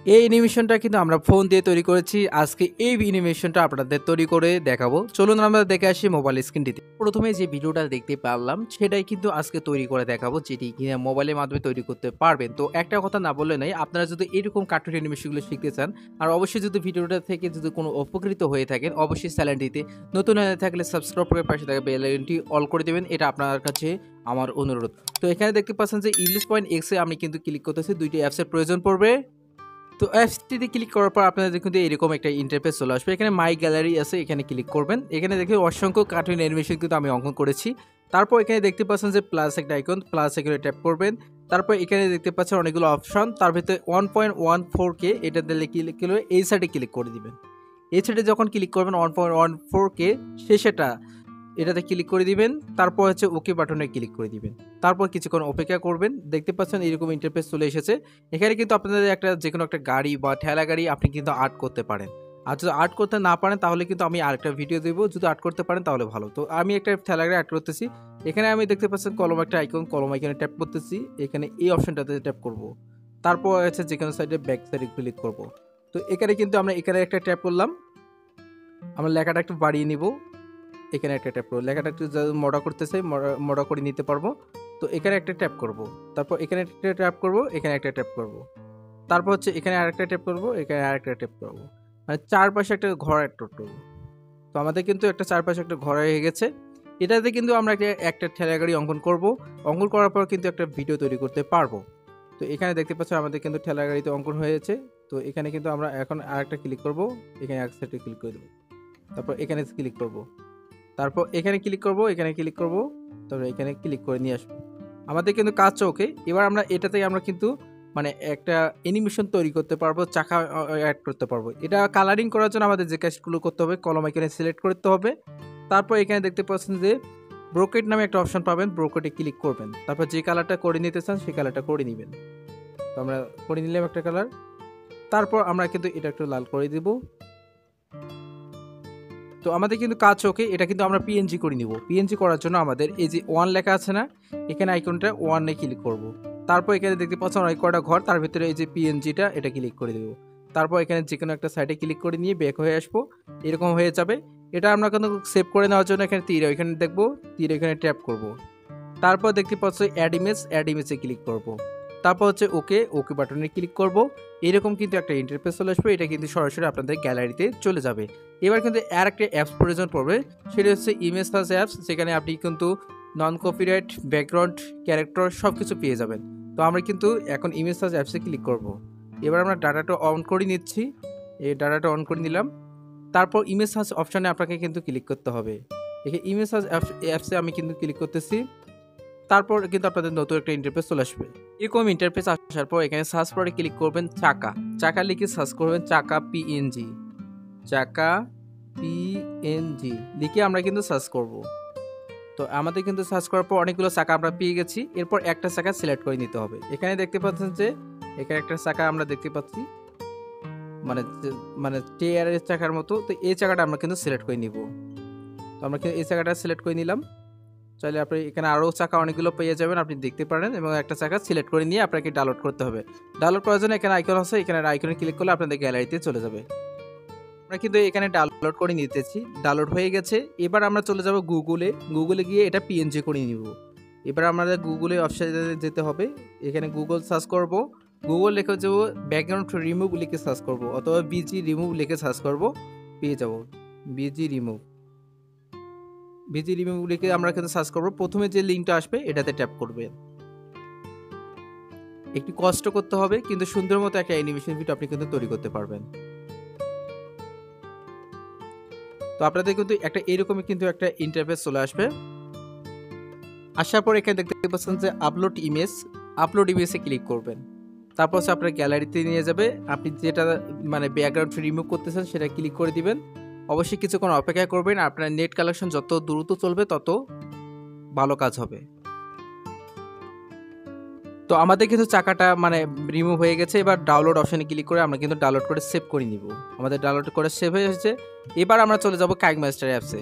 এই অ্যানিমেশনটা কিন্তু আমরা ফোন দিয়ে তৈরি করেছি। আজকে এই অ্যানিমেশনটা আপনাদের তৈরি করে দেখাবো। চলুন আমরা দেখে আসি মোবাইল স্ক্রিনটিতে। প্রথমে যে ভিডিওটা দেখতে পারলাম সেটাই কিন্তু আজকে তৈরি করে দেখাবো, যেটি কিনা মোবাইলের মাধ্যমে তৈরি করতে পারবেন। তো একটা কথা না বললে নাই, আপনারা যদি এরকম কার্টুন অ্যানিমেশনগুলো শিখতে চান আর অবশ্যই যদি ভিডিওটা থেকে যদি কোনো উপকৃত হয়ে থাকেন, অবশ্যই চ্যানেলটিতে নতুন হয়ে থাকলে সাবস্ক্রাইব করে পাশে থাকা বেল আইকনটি অল করে দেবেন। এটা আপনার কাছে আমার অনুরোধ। তো এখানে দেখতে পাচ্ছেন যে ইংলিশ.এক্স এ আমি কিন্তু ক্লিক করতেছি, দুইটি অ্যাপসের প্রয়োজন পড়বে। তো অ্যাপসটিতে ক্লিক করার পর আপনাদের কিন্তু এরকম একটা ইন্টারফেস চলে আসবে। এখানে মাই গ্যালারি আছে, এখানে ক্লিক করবেন। এখানে দেখে অসংখ্য কার্টুন অ্যানিমেশন কিন্তু আমি অঙ্কন করেছি। তারপর এখানে দেখতে পাচ্ছেন যে প্লাস একটা আইকন, প্লাস এখানে ট্যাপ করবেন। তারপর এখানে দেখতে পাচ্ছেন অনেকগুলো অপশন, তার ভিতরে 1.14K এটা দিলে ক্লিক করে এই সাইডে ক্লিক করে দিবেন। এই সাইডে যখন ক্লিক করবেন 1.14K শেষেটা এটাতে ক্লিক করে দিবেন। তারপর হচ্ছে ওকে বাটনে ক্লিক করে দিবেন। তারপর কিছুক্ষণ অপেক্ষা করবেন। দেখতে পাচ্ছেন এরকম ইন্টারফেস চলে এসেছে। এখানে কিন্তু আপনাদের একটা যেকোনো একটা গাড়ি বা ঠেলা গাড়ি আপনি কিন্তু আর্ট করতে পারেন। আর যদি আর্ট করতে না পারেন তাহলে কিন্তু আমি আরেকটা ভিডিও দেবো, যদি আর্ট করতে পারেন তাহলে ভালো। তো আমি একটা ঠেলা গাড়ি আর্ট করতেছি। এখানে আমি দেখতে পাচ্ছেন কলম একটা আইকন, কলম আইকনে ট্যাপ করতেছি। এখানে এই অপশনটাতে ট্যাপ করব। তারপর হচ্ছে যেকোনো সাইডে ব্যাক সাইডে ক্লিক করব। তো এখানে কিন্তু আমরা এখানে একটা ট্যাপ করলাম। আমরা লেখাটা একটু বাড়িয়ে নিব। এখানে একটা ট্যাপ করব, লেখাটা একটু মোটা করতে চাই, মোটা করে নিতে পারবো। তো এখানে একটা ট্যাপ করব, তারপর এখানে একটা ট্যাপ করব, এখানে একটা ট্যাপ করব, তারপর হচ্ছে এখানে আরেকটা ট্যাপ করব, এখানে আরেকটা ট্যাপ করব, মানে চারপাশে একটা ঘর একটা করব। তো আমাদের কিন্তু একটা চারপাশে একটা ঘর হয়ে গেছে। এটাতে কিন্তু আমরা একটা ঠেলা গাড়ি অঙ্কন করব। অঙ্কন করার পর কিন্তু একটা ভিডিও তৈরি করতে পারবো। তো এখানে দেখতে পাচ্ছ আমাদের কিন্তু ঠেলা গাড়িতে অঙ্কন হয়েছে। তো এখানে কিন্তু আমরা এখন আরেকটা ক্লিক করব, এখানে এক সাইডে ক্লিক করে দেবো, তারপর এখানে ক্লিক করব, তারপর এখানে ক্লিক করব, এখানে ক্লিক করব, তারপর এখানে ক্লিক করে নিয়ে আসবো। আমাদের কিন্তু কাজ ওকে। এবার আমরা এটাতে আমরা কিন্তু মানে একটা অ্যানিমেশন তৈরি করতে পারবো, চাকা অ্যাড করতে পারবো। এটা কালারিং করার জন্য আমাদের যে কাজগুলো করতে হবে, কলম এখানে সিলেক্ট করতে হবে। তারপর এখানে দেখতে পাচ্ছেন যে ব্রোকেট নামে একটা অপশন পাবেন, ব্রোকেটে ক্লিক করবেন। তারপর যে কালারটা করে নিতে চান সেই কালারটা করে নেবেন। তো আমরা করে নিলাম একটা কালার। তারপর আমরা কিন্তু এটা একটু লাল করে দিব। তো আমাদের কিন্তু কাজ ওকে। এটা কিন্তু আমরা পিএনজি করে নিব। পিএনজি করার জন্য আমাদের এই যে ওয়ান লেখা আছে না, এখানে আইকনটা ওয়ানে ক্লিক করব। তারপর এখানে দেখতে পাচ্ছেন অনেক কয়টা ঘর, তার ভিতরে এই যে পিএনজিটা এটা ক্লিক করে দেবো। তারপর এখানে যে কোনো একটা সাইডে ক্লিক করে নিয়ে ব্যাক হয়ে আসবো। এরকম হয়ে যাবে। এটা আমরা কিন্তু সেভ করে নেওয়ার জন্য এখানে তীর, এখানে দেখবো তীর, এখানে ট্যাপ করব। তারপর দেখতে পাচ্ছ অ্যাড ইমেজে ক্লিক করব। তারপর হচ্ছে ওকে, ওকে বাটনে ক্লিক করব। এরকম কিন্তু একটা ইন্টারফেস চলে আসবে। এটা কিন্তু সরাসরি আপনাদের গ্যালারিতে চলে যাবে। এবার কিন্তু আর একটা অ্যাপস প্রয়োজন পড়বে, সেটা হচ্ছে ইমেজ সার্চ অ্যাপস। সেখানে আপনি কিন্তু নন কপিরাইট, ব্যাকগ্রাউন্ড, ক্যারেক্টার সব কিছু পেয়ে যাবেন। তো আমরা কিন্তু এখন ইমেজ সার্চ অ্যাপসে ক্লিক করব। এবার আমরা ডাটাটা অন করে নিচ্ছি। এই ডাটাটা অন করে নিলাম। তারপর ইমেজ সার্চ অপশানে আপনাকে কিন্তু ক্লিক করতে হবে। এখানে ইমেজ সার্চ অ্যাপসে আমি কিন্তু ক্লিক করতেছি। তারপর কিন্তু আপনাদের নতুন একটা ইন্টারফেস চলে আসবে। এরকম ইন্টারফেস আসার পর এখানে সার্চ বারে ক্লিক করবেন চাকা, চাকা লিখে সার্চ করবেন চাকা পিএনজি, চাকা পিএনজি লিখে আমরা কিন্তু সার্চ করব। তো আমাদের কিন্তু সার্চ করার পর অনেকগুলো চাকা আমরা পেয়ে গেছি। এরপর একটা চাকা সিলেক্ট করে নিতে হবে। এখানে দেখতে পাচ্ছেন যে এখানে একটা চাকা আমরা দেখতে পাচ্ছি, মানে মানে চেয়ারের চাকার মতো। তো এই চাকাটা আমরা কিন্তু সিলেক্ট করে নিব। তো আমরা কিন্তু এই চাকাটা সিলেক্ট করে নিলাম। চাইলে আপনি এখানে আরও চাকা অনেকগুলো পেয়ে যাবেন, আপনি দেখতে পারেন। এবং একটা চাকা সিলেক্ট করে নিয়ে আপনাকে ডাউনলোড করতে হবে। ডাউনলোড করার জন্য এখানে আইকন আছে, এখানে আইকনে ক্লিক করলে আপনাদের গ্যালারিতে চলে যাবে। আমরা কিন্তু এখানে ডাউনলোড করে নিতেছি, ডাউনলোড হয়ে গেছে। এবার আমরা চলে যাব গুগলে, গুগলে গিয়ে এটা পিএনজি করে নিব। এবার আমাদের গুগলে অপশানে যেতে হবে। এখানে গুগল সার্চ করব, গুগল লিখে যাব ব্যাকগ্রাউন্ড রিমুভ লিখে সার্চ করব, অথবা বিজি রিমুভ লিখে সার্চ করব, পেয়ে যাব বিজি রিমুভ। বিজি রিমুভ লিখে আমরা কিন্তু সার্চ করব। প্রথমে যে লিঙ্কটা আসবে এটাতে ট্যাপ করবে। একটু কষ্ট করতে হবে, কিন্তু সুন্দর মতো একটা অ্যানিমেশন ভিডিও আপনি কিন্তু তৈরি করতে পারবেন। তো আপনাদের কিন্তু একটা এরকমই কিন্তু একটা ইন্টারফেস চলে আসবে। আসার পর এখানে দেখতে পাচ্ছেন যে আপলোড ইমেজে ক্লিক করবেন। তারপর হচ্ছে আপনার গ্যালারিতে নিয়ে যাবে। আপনি যেটা মানে ব্যাকগ্রাউন্ড রিমুভ করতেছেন সেটা ক্লিক করে দিবেন। অবশ্যই কিছুক্ষণ অপেক্ষা করবেন। আপনার নেট কালেকশন যত দ্রুত চলবে তত ভালো কাজ হবে। তো আমাদের কিন্তু চাকাটা মানে রিমুভ হয়ে গেছে। এবার ডাউনলোড অপশনে ক্লিক করে আমরা কিন্তু ডাউনলোড করে সেভ করে নিব। আমাদের ডাউনলোড করে সেভ হয়ে এসেছে। এবার আমরা চলে যাব কাইগমাস্টার অ্যাপসে।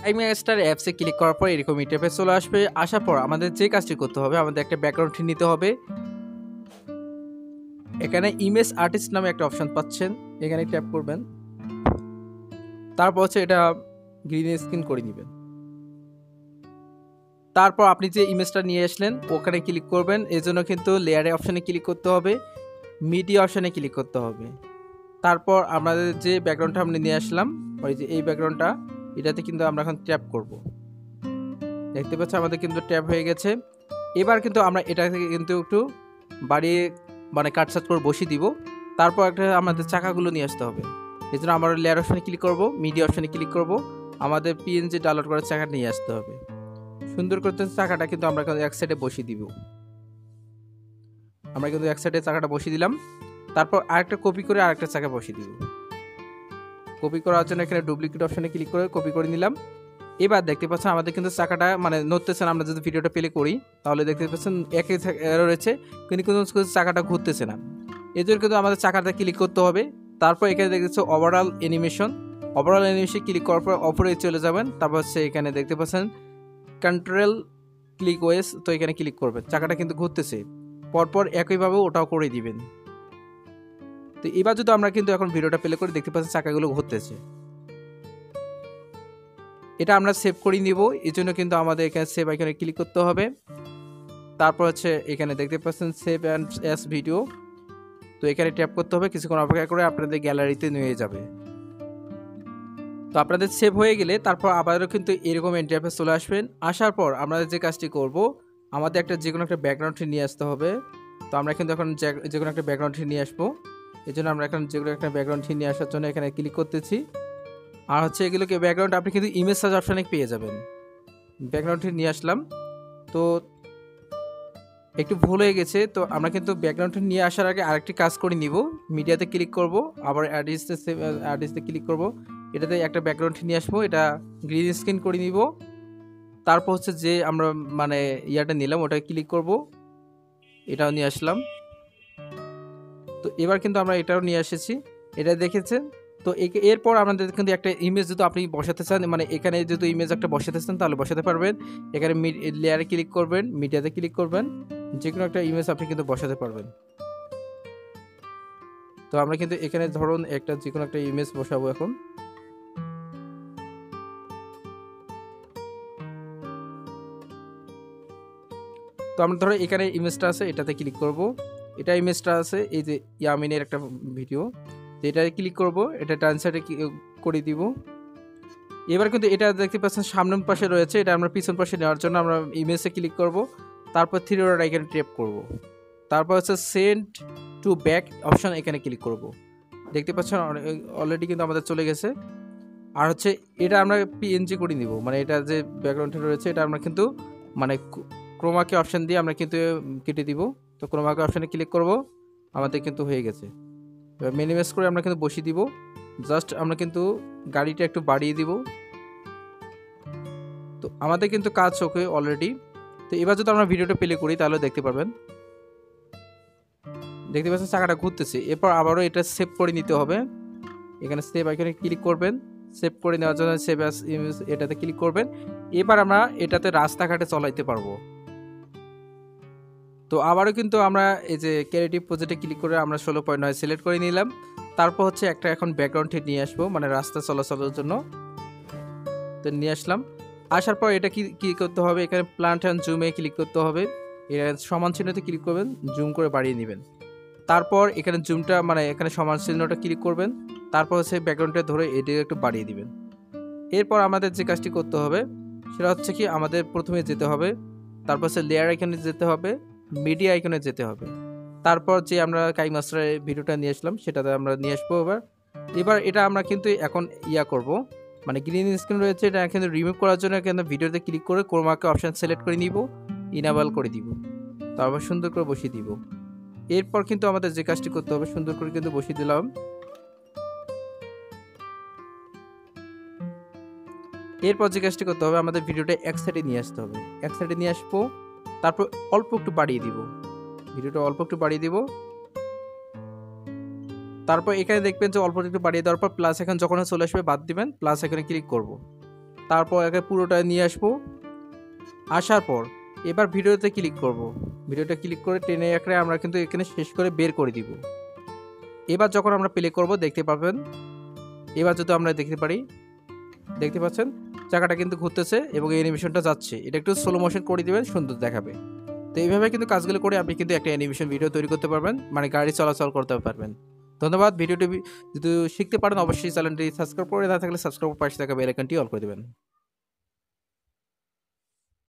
কাইগমাস্টার অ্যাপসে ক্লিক করার পর এরকম ইন্টারফেস চলে আসবে। আসার পর আমাদের যে কাজটি করতে হবে, আমাদের একটা ব্যাকগ্রাউন্ড নিতে হবে। এখানে ইমেজ আর্টিস্ট নামে একটা অপশন পাচ্ছেন, এখানে ট্যাপ করবেন। তারপর হচ্ছে এটা গ্রিন স্ক্রিন করে নেবেন। তারপর আপনি যে ইমেজটা নিয়ে আসলেন ওখানে ক্লিক করবেন। এজন্য কিন্তু লেয়ারে অপশানে ক্লিক করতে হবে, মিডিয়া অপশানে ক্লিক করতে হবে। তারপর আমাদের যে ব্যাকগ্রাউন্ডটা আমরা নিয়ে আসলাম, ওই যে এই ব্যাকগ্রাউন্ডটা, এটাতে কিন্তু আমরা এখন ট্যাপ করব। দেখতে পাচ্ছি আমাদের কিন্তু ট্যাপ হয়ে গেছে। এবার কিন্তু আমরা এটাকে কিন্তু একটু বাড়িয়ে মানে কাটছাট করে বসিয়ে দিব। তারপর একটা আমাদের চাকাগুলো নিয়ে আসতে হবে। এই জন্য আমরা লেয়ার অপশানে ক্লিক করব, মিডিয়া অপশানে ক্লিক করব, আমাদের পিএনজি ডাউনলোড করার চাকা নিয়ে আসতে হবে। সুন্দর করতে চাকাটা কিন্তু আমরা এক সাইডে বসিয়ে দিব। আমরা কিন্তু এক সাইডে চাকাটা বসিয়ে দিলাম। তারপর আরেকটা কপি করে আরেকটা চাকা বসিয়ে দিব। কপি করার জন্য এখানে ডুপ্লিকেট অপশানে ক্লিক করে কপি করে নিলাম। এবার দেখতে পাচ্ছেন আমাদের কিন্তু চাকাটা মানে নড়তেছে না। আমরা যদি ভিডিওটা প্লে করি তাহলে দেখতে পাচ্ছেন একই এরর রয়েছে, কিন্তু চাকাটা ঘুরতেছে না। এর জন্য কিন্তু আমাদের চাকাটা ক্লিক করতে হবে। তারপর এখানে দেখতেছে ওভারঅল অ্যানিমেশন ক্লিক করার পর অপরে চলে যাবেন। তারপর হচ্ছে এখানে দেখতে পাচ্ছেন কন্ট্রোল ক্লিক ওয়েস, তো এখানে ক্লিক করবেন। চাকাটা কিন্তু ঘুরতেছে, পরপর একইভাবে ওটাও করে দিবেন। তো এবার যদি আমরা কিন্তু এখন ভিডিওটা প্লে করে দেখতে পাচ্ছি চাকাগুলো ঘুরতেছে। এটা আমরা সেভ করে নিব, এই জন্য কিন্তু আমাদের এখানে সেভ আইকনে ক্লিক করতে হবে। তারপর হচ্ছে এখানে দেখতে পাচ্ছেন সেভ অ্যান্ড এস ভিডিও, তো এখানে ট্যাপ করতে হবে। কিছুক্ষণ অপেক্ষা করে আপনাদের গ্যালারিতে নিয়ে যাবে। তো আপনাদের সেভ হয়ে গেলে তারপর আবারও কিন্তু এরকম ইন্টারফেস চলে আসবেন। আসার পর আমরা যে কাজটি করব, আমাদের যে কোনো একটা ব্যাকগ্রাউন্ড নিয়ে আসতে হবে। তো আমরা কিন্তু এখন যে কোনো একটা ব্যাকগ্রাউন্ড নিয়ে আসবো। এই জন্য আমরা এখন যে কোনো একটা ব্যাকগ্রাউন্ড নিয়ে আসার জন্য এখানে ক্লিক করতেছি। আর হচ্ছে এগুলোকে ব্যাকগ্রাউন্ড আপনি কিন্তু ইমেজ সার্চ অপশানে পেয়ে যাবেন। ব্যাকগ্রাউন্ডটি নিয়ে আসলাম, তো একটু ভুল হয়ে গেছে। তো আমরা কিন্তু ব্যাকগ্রাউন্ডটি নিয়ে আসার আগে আরেকটি কাজ করে নিব। মিডিয়াতে ক্লিক করব, আবার আর্টিস্টে ক্লিক করব। এটাতে একটা ব্যাকগ্রাউন্ড নিয়ে আসবো, এটা গ্রিন স্ক্রিন করে নিব। তারপর হচ্ছে যে আমরা মানে ইয়াটা নিলাম ওটা ক্লিক করব, এটাও নিয়ে আসলাম। তো এবার কিন্তু আমরা এটাও নিয়ে এসেছি, এটা দেখেছেন। তো এরপর আমাদের কিন্তু একটা ইমেজ যদি আপনি বসাতে চান, মানে এখানে যদি ইমেজ একটা বসাতে চান তাহলে বসাতে পারবেন। এখানে লেয়ারে ক্লিক করবেন, মিডিয়াতে ক্লিক করবেন, যে কোনো একটা ইমেজ আপনি কিন্তু বসাতে পারবেন। তো আমরা কিন্তু এখানে ধরুন একটা যে কোনো একটা ইমেজ বসাবো এখন। তো আমরা ধরো এখানে ইমেজটা আছে, এটাতে ক্লিক করব। এটা ইমেজটা আছে এই যে ইয়ামিনের একটা ভিডিও, তো এটাতে ক্লিক করব, এটা ডান সাইডে করে দিব। এবার কিন্তু এটা দেখতে পাচ্ছেন সামনের পাশে রয়েছে, এটা আমরা পিছন পাশে নেওয়ার জন্য আমরা ইমেজে ক্লিক করব। তারপর থ্রি ডট আইকনে ট্যাপ করব। তারপর হচ্ছে সেন্ড টু ব্যাক অপশন, এখানে ক্লিক করব। দেখতে পাচ্ছেন অলরেডি কিন্তু আমাদের চলে গেছে। আর হচ্ছে এটা আমরা পিএনজি করে নিব, মানে এটা যে ব্যাকগ্রাউন্ডে রয়েছে এটা আমরা কিন্তু মানে ক্রোমাকে অপশন দিয়ে আমরা কিন্তু কেটে দিব। তো ক্রোমাকে অপশানে ক্লিক করব, আমাদের কিন্তু হয়ে গেছে। এবার মিনিমাইজ করে আমরা কিন্তু বসিয়ে দিব। জাস্ট আমরা কিন্তু গাড়িটা একটু বাড়িয়ে দিব। তো আমাদের কিন্তু কাজ ওকে অলরেডি। তো এবার যদি আমরা ভিডিওটা প্লে করি তাহলে দেখতে পারবেন, দেখতে পাচ্ছেন চাকাটা ঘুরতেছে। এরপর আবারও এটা সেভ করে নিতে হবে। এখানে সেভ আইকনে ক্লিক করবেন, সেভ করে নেওয়ার জন্য সেভ অ্যাজ ইমেজ এটাতে ক্লিক করবেন। এবার আমরা এটাতে রাস্তাঘাটে চলাইতে পারবো। তো আবারও কিন্তু আমরা এই যে ক্রিয়েটিভ প্রজেক্টে ক্লিক করে আমরা 16.9 সিলেক্ট করে নিলাম। তারপর হচ্ছে একটা এখন ব্যাকগ্রাউন্ডে নিয়ে আসবো, মানে রাস্তা চলাচলের জন্য। তো নিয়ে আসলাম, আসার পর এটা কি করতে হবে, এখানে প্লান্ট অ্যান্ড জুমে ক্লিক করতে হবে। এর সমান চিহ্নতে ক্লিক করবেন, জুম করে বাড়িয়ে নেবেন। তারপর এখানে জুমটা মানে এখানে সমান চিহ্নটা ক্লিক করবেন। তারপর হচ্ছে ব্যাকগ্রাউন্ডটা ধরে এটিকে একটু বাড়িয়ে দিবেন। এরপর আমাদের যে কাজটি করতে হবে সেটা হচ্ছে কি, আমাদের প্রথমে যেতে হবে, তারপর হচ্ছে লেয়ার আইকনে যেতে হবে, মিডিয়া আইকনে যেতে হবে। তারপর যে আমরা কাইমাস্টারের ভিডিওটা নিয়ে আসলাম সেটাতে আমরা নিয়ে আসবো। এবার এটা আমরা কিন্তু এখন করব, মানে গ্রিন স্ক্রিন রয়েছে এটা কিন্তু রিমুভ করার জন্য কিন্তু ভিডিওতে ক্লিক করে ক্রোমাকে অপশন সিলেক্ট করে নিব, ইনেবল করে দিব। তারপর সুন্দর করে বসিয়ে দিব। এরপর কিন্তু আমাদের যে কাজটি করতে হবে, সুন্দর করে কিন্তু বসিয়ে দিলাম। এরপর যে কাজটি করতে হবে, আমাদের ভিডিওটা এক সাইডে নিয়ে আসতে হবে। এক সাইডে নিয়ে আসবো, তারপর অল্প একটু বাড়িয়ে দিব, ভিডিওটা অল্প একটু বাড়িয়ে দিব। তারপর এখানে দেখবেন যে অল্প একটু বাড়িয়ে দেওয়ার পর প্লাস এখন যখন চলে আসবে বাদ দিবেন, প্লাস এখানে ক্লিক করব। তারপর এখানে পুরোটা নিয়ে আসবো। আসার পর এবার ভিডিওতে ক্লিক করব, ভিডিওটা ক্লিক করে টেনে আঁকড়ে আমরা কিন্তু এখানে শেষ করে বের করে দিব। এবার যখন আমরা প্লে করব দেখতে পাবেন, এবার যদি আমরা দেখতে পারি, দেখতে পাচ্ছেন চাকাটা কিন্তু ঘুরতেছে এবং এই অ্যানিমেশনটা যাচ্ছে। এটা একটু স্লো মোশন করে দিবেন, সুন্দর দেখাবে। তো এইভাবে কিন্তু কাজগুলো করে আপনি কিন্তু একটা অ্যানিমেশন ভিডিও তৈরি করতে পারবেন, মানে গাড়ি চলাচল করতে পারবেন। ধন্যবাদ। ভিডিওটি যদি শিখতে পারেন অবশ্যই চ্যানেলটি সাবস্ক্রাইব করে না থাকলে সাবস্ক্রাইব পাশে থাকা বেল আইকনটি অল করে দেবেন।